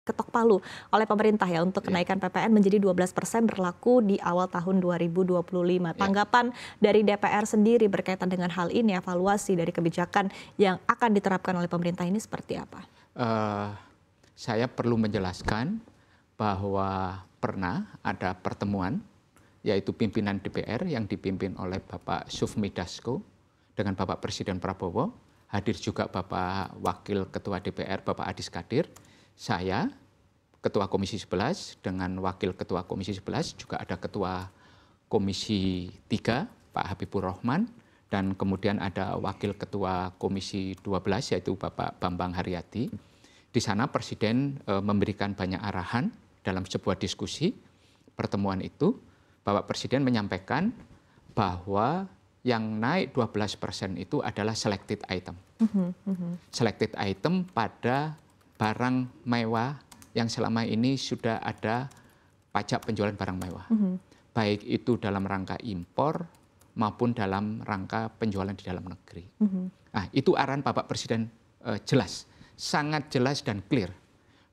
ketok palu oleh pemerintah ya untuk kenaikan PPN menjadi 12% berlaku di awal tahun 2025. Tanggapan dari DPR sendiri berkaitan dengan hal ini, evaluasi dari kebijakan yang akan diterapkan oleh pemerintah ini seperti apa? Saya perlu menjelaskan bahwa pernah ada pertemuan yaitu pimpinan DPR yang dipimpin oleh Bapak Sufmi Dasko dengan Bapak Presiden Prabowo, hadir juga Bapak Wakil Ketua DPR Bapak Adis Kadir, saya Ketua Komisi 11 dengan Wakil Ketua Komisi 11, juga ada Ketua Komisi 3 Pak Habibur Rahman, dan kemudian ada Wakil Ketua Komisi 12 yaitu Bapak Bambang Haryadi. Di sana Presiden memberikan banyak arahan dalam sebuah diskusi pertemuan itu. Bapak Presiden menyampaikan bahwa yang naik 12% itu adalah selected item. Selected item pada barang mewah yang selama ini sudah ada pajak penjualan barang mewah. Baik itu dalam rangka impor maupun dalam rangka penjualan di dalam negeri. Nah, itu arahan Bapak Presiden jelas, sangat jelas dan clear.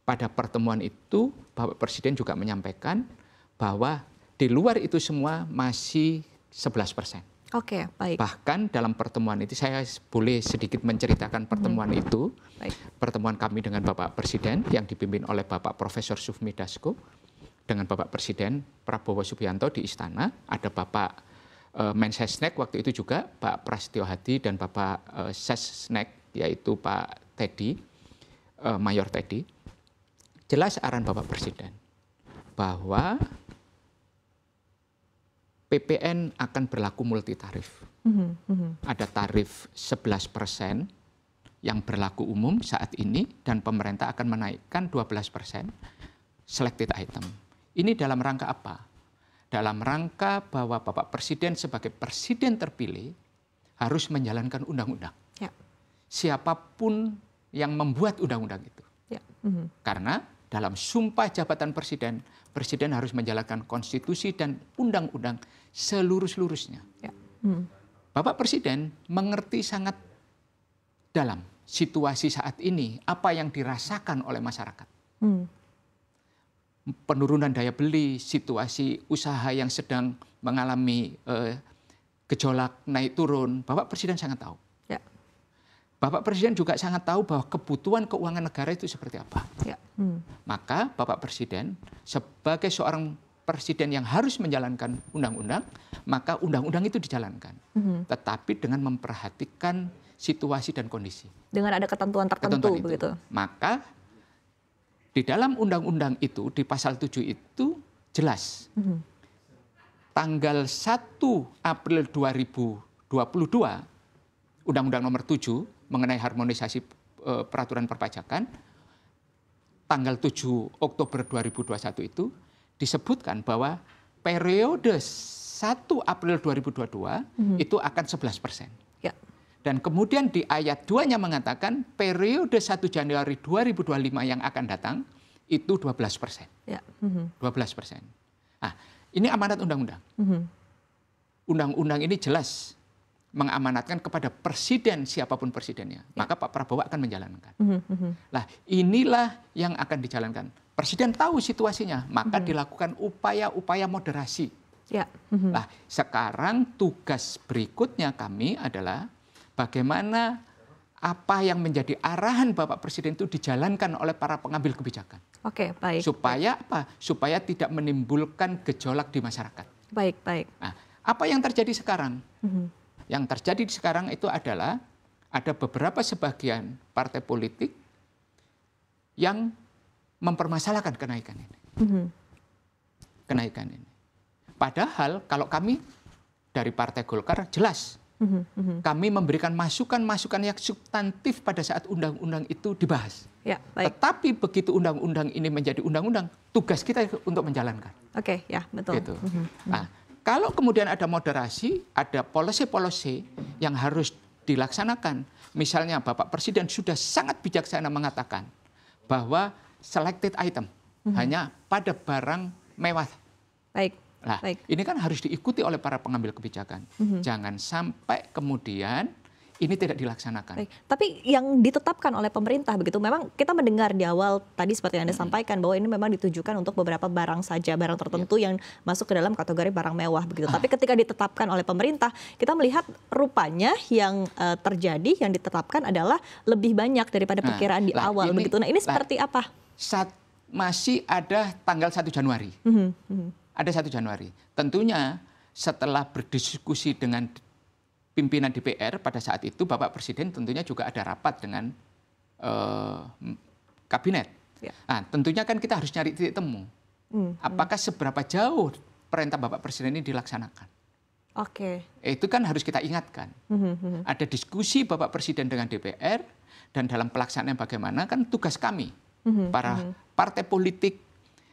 Pada pertemuan itu Bapak Presiden juga menyampaikan bahwa di luar itu semua masih 11%. Oke, baik. Bahkan dalam pertemuan itu saya boleh sedikit menceritakan pertemuan itu. Baik. Pertemuan kami dengan Bapak Presiden yang dipimpin oleh Bapak Profesor Sufmi Dasko dengan Bapak Presiden Prabowo Subianto di Istana. Ada Bapak Mensesnek waktu itu juga, Pak Prasetyo Hadi, dan Bapak Sesnek yaitu Pak Teddy, Mayor Teddy. Jelas arahan Bapak Presiden bahwa PPN akan berlaku multi tarif. Ada tarif 11% yang berlaku umum saat ini dan pemerintah akan menaikkan 12% selected item. Ini dalam rangka apa? Dalam rangka bahwa Bapak Presiden sebagai presiden terpilih harus menjalankan undang-undang. Ya. Siapapun yang membuat undang-undang itu. Ya. Karena dalam sumpah jabatan presiden, presiden harus menjalankan konstitusi dan undang-undang seluruh-seluruhnya. Ya. Bapak Presiden mengerti sangat dalam situasi saat ini, apa yang dirasakan oleh masyarakat. Penurunan daya beli, situasi usaha yang sedang mengalami gejolak naik turun, Bapak Presiden sangat tahu. Ya. Bapak Presiden juga sangat tahu bahwa kebutuhan keuangan negara itu seperti apa. Ya. Maka Bapak Presiden sebagai seorang presiden yang harus menjalankan undang-undang, maka undang-undang itu dijalankan. Tetapi dengan memperhatikan situasi dan kondisi. Dengan ada ketentuan tertentu begitu. Maka di dalam undang-undang itu, di pasal 7 itu jelas. Tanggal 1 April 2022, Undang-Undang Nomor 7 mengenai harmonisasi peraturan perpajakan, tanggal 7 Oktober 2021 itu disebutkan bahwa periode 1 April 2022 itu akan 11%. Ya. Dan kemudian di ayat 2-nya mengatakan periode 1 Januari 2025 yang akan datang itu 12%. Ya. 12%. Nah, ini amanat undang-undang. Undang-undang ini jelas mengamanatkan kepada presiden siapapun presidennya. Maka Pak Prabowo akan menjalankan. Nah, inilah yang akan dijalankan. Presiden tahu situasinya, maka dilakukan upaya-upaya moderasi. Ya. Nah, sekarang tugas berikutnya kami adalah bagaimana apa yang menjadi arahan Bapak Presiden itu dijalankan oleh para pengambil kebijakan. Oke, baik. Supaya apa? Supaya tidak menimbulkan gejolak di masyarakat. Baik, baik. Nah, apa yang terjadi sekarang? Yang terjadi sekarang itu adalah ada beberapa sebagian partai politik yang mempermasalahkan kenaikan ini. Kenaikan ini. Padahal kalau kami dari Partai Golkar jelas kami memberikan masukan-masukan yang substantif pada saat undang-undang itu dibahas. Ya, baik. Tetapi begitu undang-undang ini menjadi undang-undang, tugas kita untuk menjalankan. Oke, ya, betul. Gitu. Nah, kalau kemudian ada moderasi, ada policy-policy yang harus dilaksanakan. Misalnya Bapak Presiden sudah sangat bijaksana mengatakan bahwa selected item hanya pada barang mewah. Baik. Nah, baik. ini kan harus diikuti oleh para pengambil kebijakan. Jangan sampai kemudian ini tidak dilaksanakan. Baik. Tapi yang ditetapkan oleh pemerintah begitu, memang kita mendengar di awal tadi seperti yang Anda sampaikan bahwa ini memang ditujukan untuk beberapa barang saja, barang tertentu yang masuk ke dalam kategori barang mewah begitu. Tapi ketika ditetapkan oleh pemerintah, kita melihat rupanya yang terjadi, yang ditetapkan adalah lebih banyak daripada perkiraan di awal begitu. Nah, ini seperti apa? Masih ada tanggal 1 Januari. Ada 1 Januari. Tentunya setelah berdiskusi dengan pimpinan DPR pada saat itu, Bapak Presiden tentunya juga ada rapat dengan kabinet. Ya. Nah, tentunya kan kita harus nyari titik temu. Apakah seberapa jauh perintah Bapak Presiden ini dilaksanakan? Oke. Itu kan harus kita ingatkan. Ada diskusi Bapak Presiden dengan DPR, dan dalam pelaksanaan bagaimana kan tugas kami, para partai politik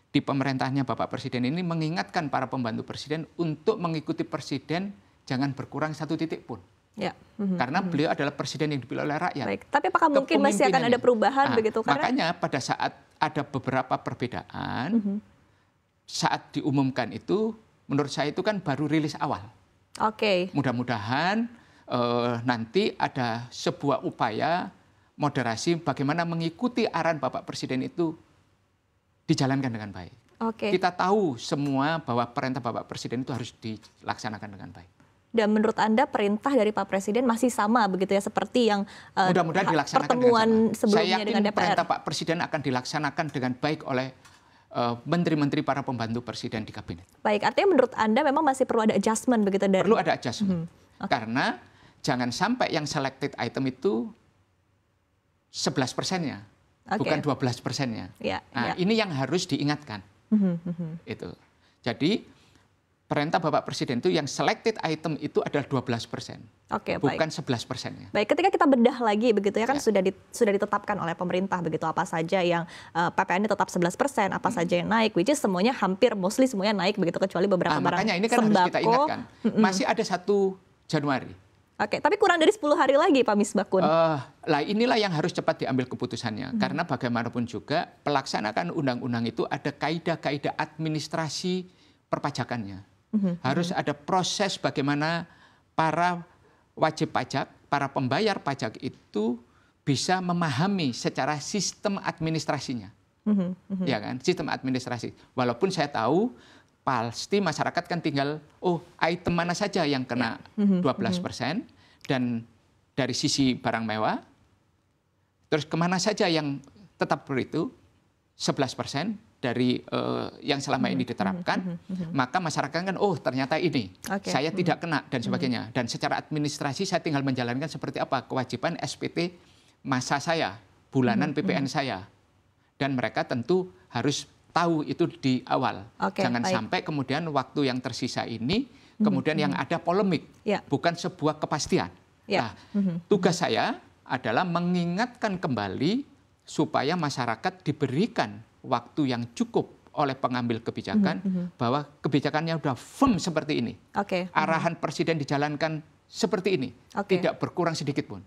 di pemerintahnya Bapak Presiden ini mengingatkan para pembantu Presiden untuk mengikuti Presiden, jangan berkurang 1 titik pun. Ya. Karena beliau adalah presiden yang dipilih oleh rakyat. Baik. Tapi apakah mungkin masih akan ada perubahan begitu? Makanya pada saat ada beberapa perbedaan, saat diumumkan itu, menurut saya itu kan baru rilis awal. Oke. Mudah-mudahan nanti ada sebuah upaya moderasi bagaimana mengikuti arahan Bapak Presiden itu dijalankan dengan baik. Oke. Kita tahu semua bahwa perintah Bapak Presiden itu harus dilaksanakan dengan baik. Dan menurut Anda perintah dari Pak Presiden masih sama begitu ya, seperti yang mudah-mudahan dilaksanakan pertemuan sebelumnya saya yakin dengan DPR. Perintah Pak Presiden akan dilaksanakan dengan baik oleh menteri-menteri para pembantu Presiden di kabinet. Baik, artinya menurut Anda memang masih perlu ada adjustment begitu dari... Perlu ada adjustment. Karena jangan sampai yang selected item itu 11%-nya, bukan 12%-nya. Ya, nah, ini yang harus diingatkan. Itu. Jadi perintah Bapak Presiden itu yang selected item itu adalah 12%. Oke, bukan baik. 11%-nya. Baik, ketika kita bedah lagi begitu ya kan sudah ditetapkan oleh pemerintah begitu apa saja yang PPN-nya tetap 11%, apa saja yang naik, which is semuanya hampir mostly semuanya naik begitu kecuali beberapa barang makanya ini kan sembako. Harus kita ingatkan. Masih ada 1 Januari. Oke, tapi kurang dari 10 hari lagi Pak Misbakun. Lah inilah yang harus cepat diambil keputusannya. Karena bagaimanapun juga pelaksanaan undang-undang itu ada kaidah-kaidah administrasi perpajakannya. Harus ada proses bagaimana para wajib pajak, para pembayar pajak itu bisa memahami secara sistem administrasinya. Ya kan, sistem administrasi. Walaupun saya tahu pasti masyarakat kan tinggal, item mana saja yang kena 12%, dan dari sisi barang mewah, terus kemana saja yang tetap begitu, 11%, dari yang selama ini diterapkan, maka masyarakat kan, ternyata ini, saya tidak kena, dan sebagainya. Dan secara administrasi saya tinggal menjalankan seperti apa, kewajiban SPT masa saya, bulanan PPN saya. Dan mereka tentu harus tahu itu di awal. Jangan sampai kemudian waktu yang tersisa ini, kemudian yang ada polemik, bukan sebuah kepastian. Nah, tugas saya adalah mengingatkan kembali supaya masyarakat diberikan waktu yang cukup oleh pengambil kebijakan bahwa kebijakannya sudah firm seperti ini. Arahan Presiden dijalankan seperti ini, tidak berkurang sedikit pun.